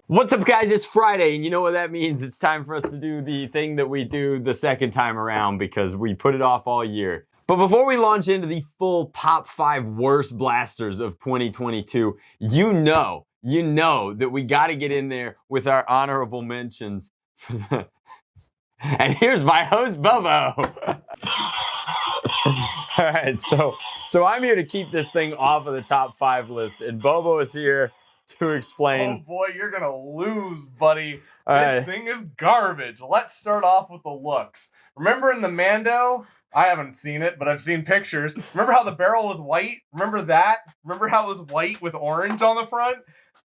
What's up, guys? It's Friday, and you know what that means. It's time for us to do the thing that we do the second time around because we put it off all year. But before we launch into the full top 5 worst blasters of 2022, you know that we got to get in there with our honorable mentions. And here's my host, Bobo. All right, so I'm here to keep this thing off of the top 5 list, and Bobo is here to explain. Oh boy, you're gonna lose, buddy. This thing is garbage. Let's start off with the looks. Remember in the Mando? I haven't seen it, but I've seen pictures. Remember how the barrel was white? Remember that? Remember how it was white with orange on the front?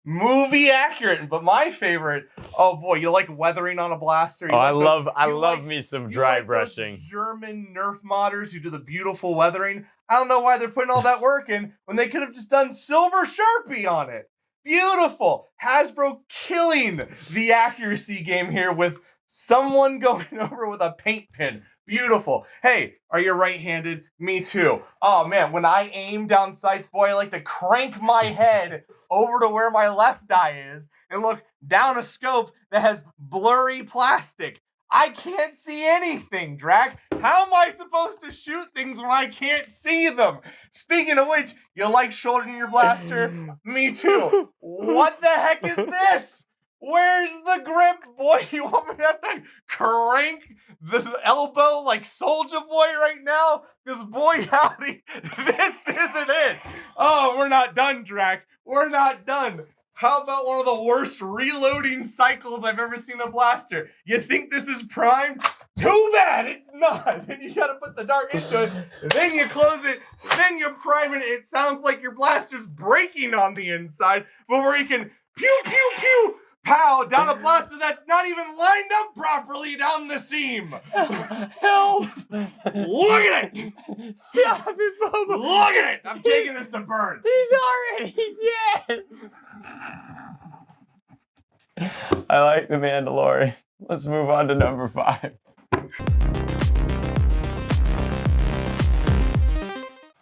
Movie accurate, but my favorite. Oh boy, you like weathering on a blaster? I love me some dry brushing. Those German Nerf modders who do the beautiful weathering. I don't know why they're putting all that work in when they could have just done silver Sharpie on it. Beautiful. Hasbro killing the accuracy game here with someone going over with a paint pen. Beautiful. Hey, are you right-handed? Me too. Oh man, when I aim down sights, boy, I like to crank my head over to where my left eye is and look down a scope that has blurry plastic. I can't see anything, Drac. How am I supposed to shoot things when I can't see them? Speaking of which, you like shouldering your blaster? Me too. What the heck is this? Where's the grip? Boy, you want me to have to crank this elbow like Soulja Boy right now? Because boy howdy, this isn't it. Oh, we're not done, Drac. We're not done. How about one of the worst reloading cycles I've ever seen a blaster? You think this is primed? Too bad it's not. Then you gotta put the dart into it, then you close it, then you prime it. It sounds like your blaster's breaking on the inside, but where you can pew, pew, pew, pow, down a blaster that's not even lined up properly down the seam. Help! Look at it! Stop it, Bobo! Look at it! I'm taking this to burn. He's already dead! I like the Mandalorian. Let's move on to number 5.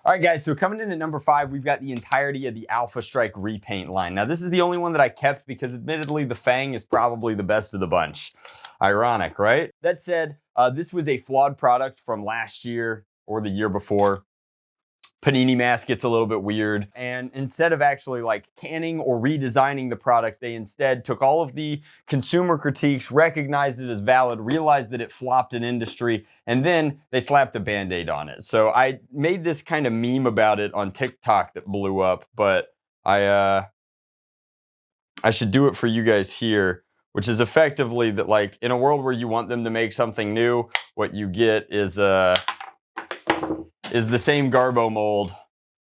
All right, guys, so coming in at number 5, we've got the entirety of the Alpha Strike repaint line. Now, this is the only one that I kept because admittedly, the Fang is probably the best of the bunch. Ironic, right? That said, this was a flawed product from last year or the year before. Panini math gets a little bit weird, and instead of actually like canning or redesigning the product, they instead took all of the consumer critiques, recognized it as valid, realized that it flopped in industry, and then they slapped a Band-Aid on it. So I made this kind of meme about it on TikTok that blew up, but I should do it for you guys here, which is effectively that like in a world where you want them to make something new, what you get is the same Garbo mold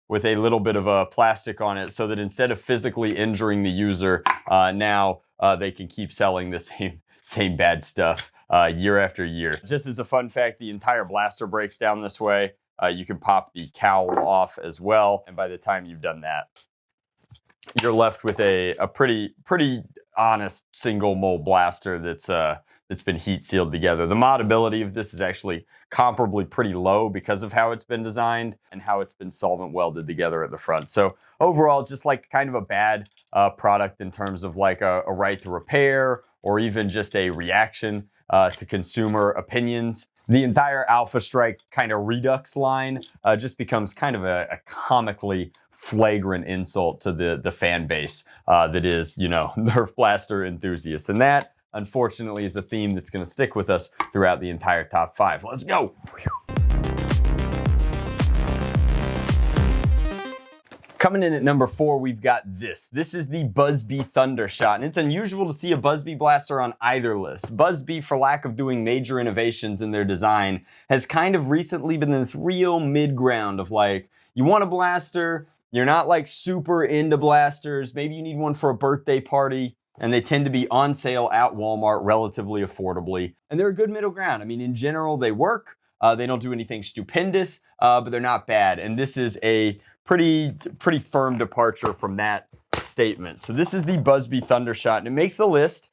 with a little bit of plastic on it so that instead of physically injuring the user, now they can keep selling the same bad stuff year after year. Just as a fun fact, the entire blaster breaks down this way. You can pop the cowl off as well, and by the time you've done that, you're left with a pretty honest single mold blaster that's been heat sealed together. The modability of this is actually comparably pretty low because of how it's been designed and how it's been solvent welded together at the front. So overall, just like kind of a bad product in terms of like a right to repair or even just a reaction to consumer opinions. The entire Alpha Strike kind of Redux line just becomes kind of a comically flagrant insult to the fan base that is, you know, Nerf blaster enthusiasts. And that, unfortunately, is a theme that's going to stick with us throughout the entire top 5. Let's go! Coming in at number 4, we've got this. This is the Buzzbee Thundershot, and it's unusual to see a Buzzbee blaster on either list. Buzzbee, for lack of doing major innovations in their design, has kind of recently been this real mid-ground of like, you want a blaster, you're not like super into blasters, maybe you need one for a birthday party, and they tend to be on sale at Walmart relatively affordably. And they're a good middle ground. I mean, in general, they work. They don't do anything stupendous, but they're not bad. And this is a pretty firm departure from that statement. So this is the Buzzbee Thundershot, and it makes the list,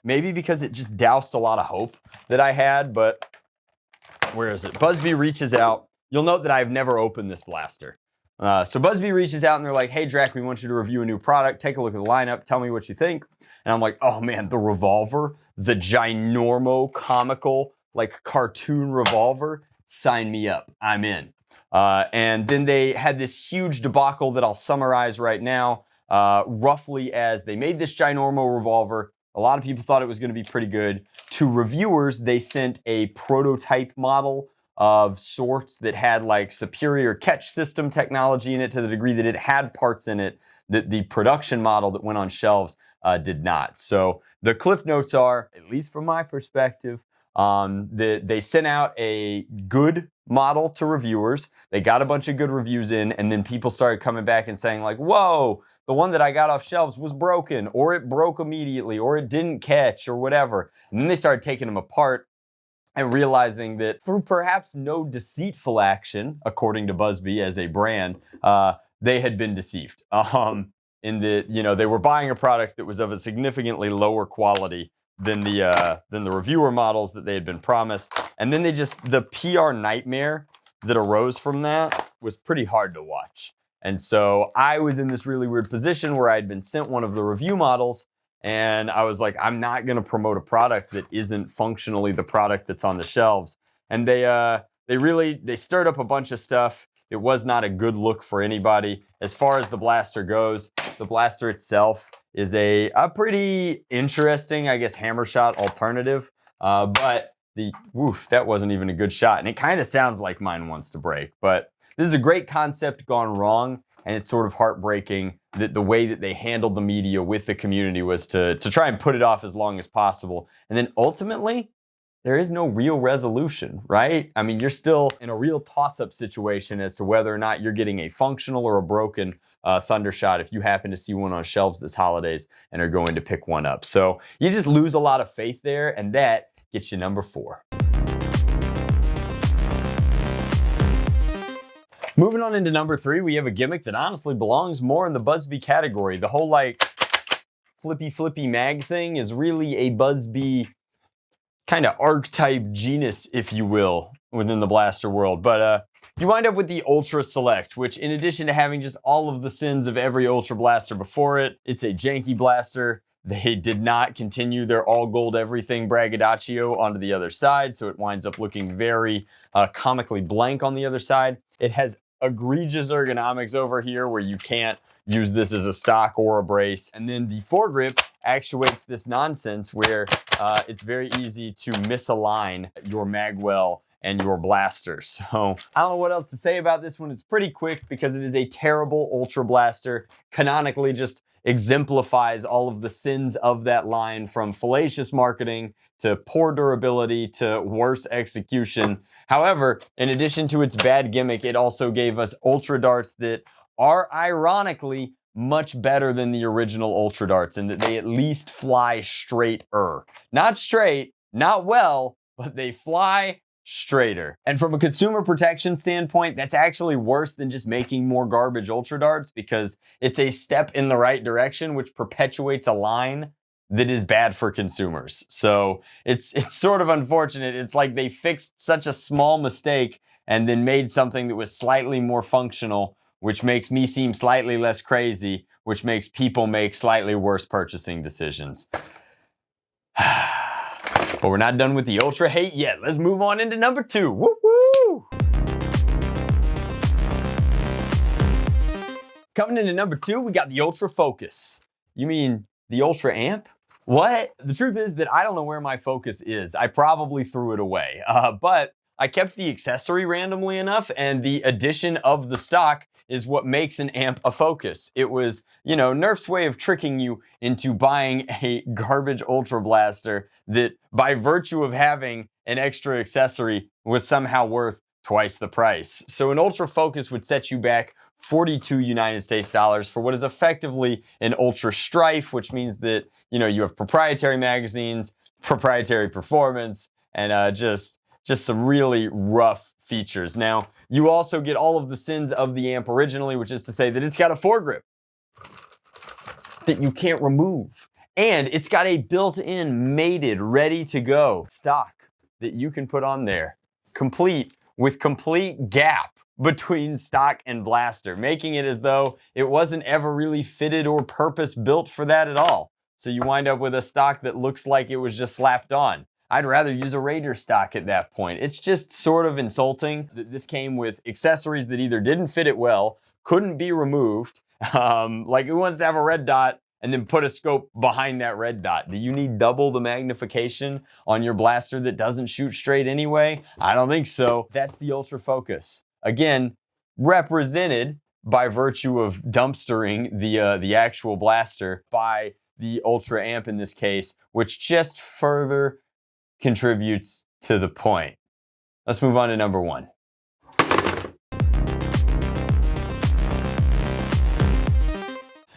maybe because it just doused a lot of hope that I had, but where is it? Buzzbee reaches out. You'll note that I've never opened this blaster. So Buzzbee reaches out and they're like, hey, Drac, we want you to review a new product. Take a look at the lineup. Tell me what you think. And I'm like, oh man, the revolver, the ginormo comical, like cartoon revolver, sign me up. I'm in. And then they had this huge debacle that I'll summarize right now, roughly as they made this ginormo revolver. A lot of people thought it was going to be pretty good. To reviewers, they sent a prototype model of sorts that had like superior catch system technology in it to the degree that it had parts in it that the production model that went on shelves did not. So the cliff notes are, at least from my perspective, they sent out a good model to reviewers. They got a bunch of good reviews in, and then people started coming back and saying like, whoa, the one that I got off shelves was broken, or it broke immediately, or it didn't catch, or whatever. And then they started taking them apart and realizing that through perhaps no deceitful action, according to Buzzbee as a brand, they had been deceived. In that, they were buying a product that was of a significantly lower quality than the reviewer models that they had been promised. And then the PR nightmare that arose from that was pretty hard to watch. And so I was in this really weird position where I had been sent one of the review models, and I was like, I'm not going to promote a product that isn't functionally the product that's on the shelves. And they stirred up a bunch of stuff. It was not a good look for anybody. As far as the blaster goes, the blaster itself is a pretty interesting, I guess, hammer shot alternative. But that wasn't even a good shot. And it kind of sounds like mine wants to break. But this is a great concept gone wrong. And it's sort of heartbreaking that the way that they handled the media with the community was to try and put it off as long as possible. And then ultimately, there is no real resolution, right? I mean, you're still in a real toss-up situation as to whether or not you're getting a functional or a broken Thundershot if you happen to see one on shelves this holidays and are going to pick one up. So you just lose a lot of faith there, and that gets you number 4. Moving on into number 3, we have a gimmick that honestly belongs more in the Buzzbee category. The whole like flippy mag thing is really a Buzzbee kind of archetype genus, if you will, within the blaster world. But you wind up with the Ultra Select, which in addition to having just all of the sins of every Ultra blaster before it, it's a janky blaster. They did not continue their all gold everything braggadocio onto the other side, so it winds up looking very comically blank on the other side. It has egregious ergonomics over here where you can't use this as a stock or a brace. And then the foregrip actuates this nonsense where it's very easy to misalign your magwell and your blaster. So I don't know what else to say about this one. It's pretty quick because it is a terrible Ultra blaster. Canonically just exemplifies all of the sins of that line, from fallacious marketing to poor durability to worse execution. However, in addition to its bad gimmick, it also gave us Ultra darts that are ironically much better than the original Ultra darts in that they at least fly straighter. Not straight, not well, but they fly straighter. And from a consumer protection standpoint, that's actually worse than just making more garbage Ultra darts, because it's a step in the right direction, which perpetuates a line that is bad for consumers. So it's sort of unfortunate. It's like they fixed such a small mistake and then made something that was slightly more functional, which makes me seem slightly less crazy, which makes people make slightly worse purchasing decisions. But we're not done with the Ultra hate yet. Let's move on into number 2. Woo woo! Coming into number 2, we got the Ultra Focus. You mean the Ultra Amp? What? The truth is that I don't know where my Focus is. I probably threw it away. But I kept the accessory randomly enough, and the addition of the stock is what makes an amp a Focus. It was, Nerf's way of tricking you into buying a garbage Ultra blaster that, by virtue of having an extra accessory, was somehow worth twice the price. So an Ultra Focus would set you back 42 United States dollars for what is effectively an Ultra Strife, which means that, you have proprietary magazines, proprietary performance, and just some really rough features. Now, you also get all of the sins of the amp originally, which is to say that it's got a foregrip that you can't remove. And it's got a built-in, mated, ready-to-go stock that you can put on there, complete with complete gap between stock and blaster, making it as though it wasn't ever really fitted or purpose built for that at all. So you wind up with a stock that looks like it was just slapped on. I'd rather use a Raider stock at that point. It's just sort of insulting that this came with accessories that either didn't fit it well, couldn't be removed. Like, who wants to have a red dot and then put a scope behind that red dot? Do you need double the magnification on your blaster that doesn't shoot straight anyway? I don't think so. That's the Ultra Focus. Again, represented by virtue of dumpstering the actual blaster by the Ultra Amp in this case, which just further contributes to the point. Let's move on to number 1.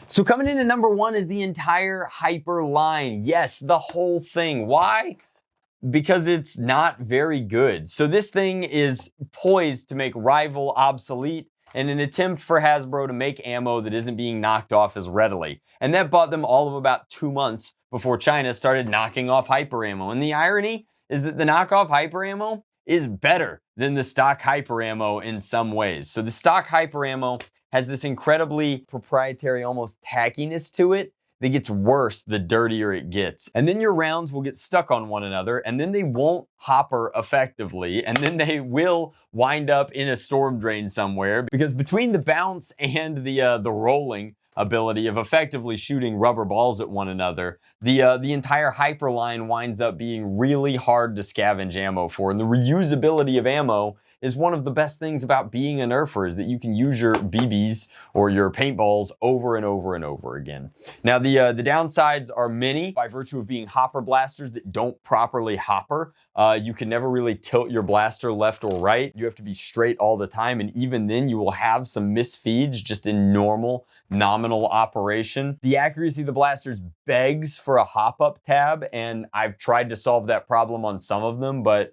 So coming in at number 1 is the entire Hyper line. Yes, the whole thing. Why? Because it's not very good. So this thing is poised to make Rival obsolete in an attempt for Hasbro to make ammo that isn't being knocked off as readily. And that bought them all of about 2 months before China started knocking off Hyper ammo. And the irony is that the knockoff Hyper ammo is better than the stock Hyper ammo in some ways. So the stock Hyper ammo has this incredibly proprietary, almost tackiness to it that gets worse the dirtier it gets. And then your rounds will get stuck on one another, and then they won't hopper effectively, and then they will wind up in a storm drain somewhere, because between the bounce and the rolling ability of effectively shooting rubber balls at one another, the entire Hyper line winds up being really hard to scavenge ammo for. And the reusability of ammo is one of the best things about being a Nerfer, is that you can use your BBs or your paintballs over and over and over again. Now, the downsides are many. By virtue of being hopper blasters that don't properly hopper, you can never really tilt your blaster left or right. You have to be straight all the time, and even then you will have some misfeeds just in normal, nominal operation. The accuracy of the blasters begs for a hop-up tab, and I've tried to solve that problem on some of them, but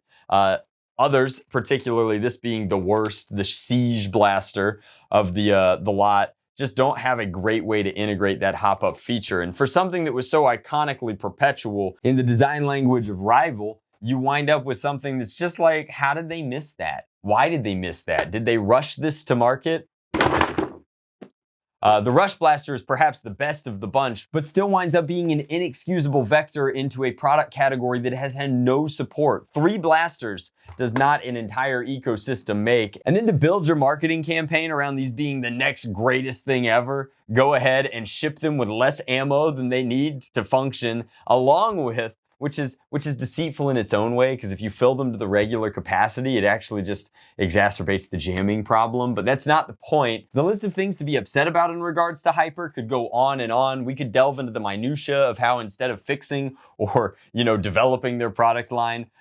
others, particularly this being the worst, the Siege blaster of the lot, just don't have a great way to integrate that hop-up feature. And for something that was so iconically perpetual in the design language of Rival, you wind up with something that's just like, how did they miss that? Why did they miss that? Did they rush this to market? The Rush Blaster is perhaps the best of the bunch, but still winds up being an inexcusable vector into a product category that has had no support. 3 blasters does not an entire ecosystem make. And then to build your marketing campaign around these being the next greatest thing ever, go ahead and ship them with less ammo than they need to function, along with, which is deceitful in its own way, because if you fill them to the regular capacity, it actually just exacerbates the jamming problem. But that's not the point. The list of things to be upset about in regards to Hyper could go on and on. We could delve into the minutia of how, instead of fixing or, developing their product line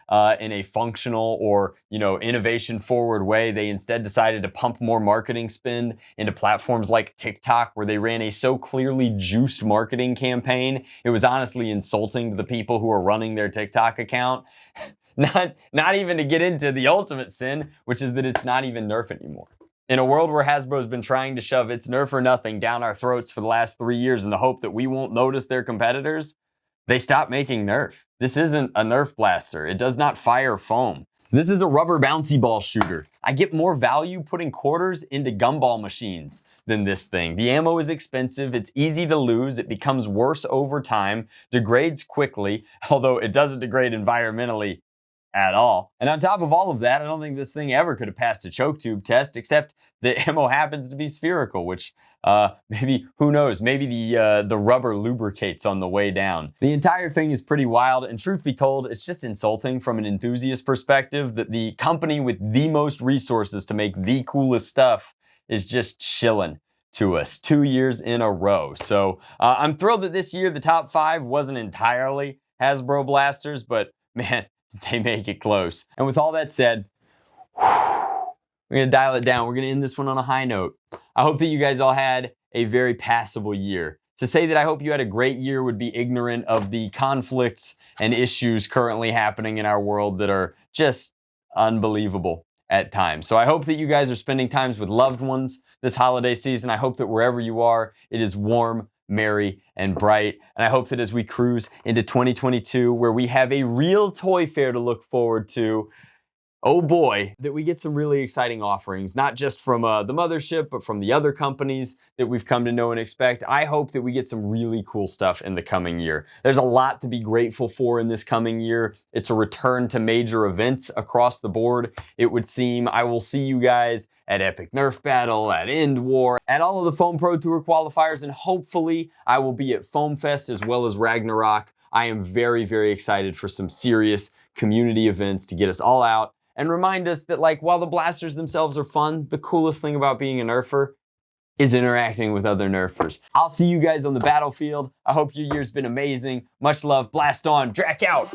in a functional or, innovation forward way, they instead decided to pump more marketing spend into platforms like TikTok, where they ran a so clearly juiced marketing campaign. It was honestly insulting to the people who are running their TikTok account. Not even to get into the ultimate sin, which is that it's not even Nerf anymore. In a world where Hasbro's been trying to shove its Nerf or nothing down our throats for the last 3 years in the hope that we won't notice their competitors, they stopped making Nerf. This isn't a Nerf blaster. It does not fire foam. This is a rubber bouncy ball shooter. I get more value putting quarters into gumball machines than this thing. The ammo is expensive, it's easy to lose, it becomes worse over time, degrades quickly, although it doesn't degrade environmentally at all. And on top of all of that, I don't think this thing ever could have passed a choke tube test, except the ammo happens to be spherical, which maybe, who knows, maybe the rubber lubricates on the way down. The entire thing is pretty wild, and truth be told, it's just insulting from an enthusiast perspective that the company with the most resources to make the coolest stuff is just chilling to us 2 years in a row. So I'm thrilled that this year the top 5 wasn't entirely Hasbro blasters, but man, they make it close. And with all that said, we're gonna dial it down. We're gonna end this one on a high note. I hope that you guys all had a very passable year. To say that I hope you had a great year would be ignorant of the conflicts and issues currently happening in our world that are just unbelievable at times. So I hope that you guys are spending times with loved ones this holiday season. I hope that wherever you are, it is warm, merry, and bright. And I hope that as we cruise into 2022, where we have a real toy fair to look forward to, oh boy, that we get some really exciting offerings, not just from the mothership, but from the other companies that we've come to know and expect. I hope that we get some really cool stuff in the coming year. There's a lot to be grateful for in this coming year. It's a return to major events across the board, it would seem. I will see you guys at Epic Nerf Battle, at End War, at all of the Foam Pro Tour qualifiers, and hopefully I will be at Foam Fest as well as Ragnarok. I am very, very excited for some serious community events to get us all out and remind us that, like, while the blasters themselves are fun, the coolest thing about being a Nerfer is interacting with other Nerfers. I'll see you guys on the battlefield. I hope your year's been amazing. Much love. Blast on. Drac out.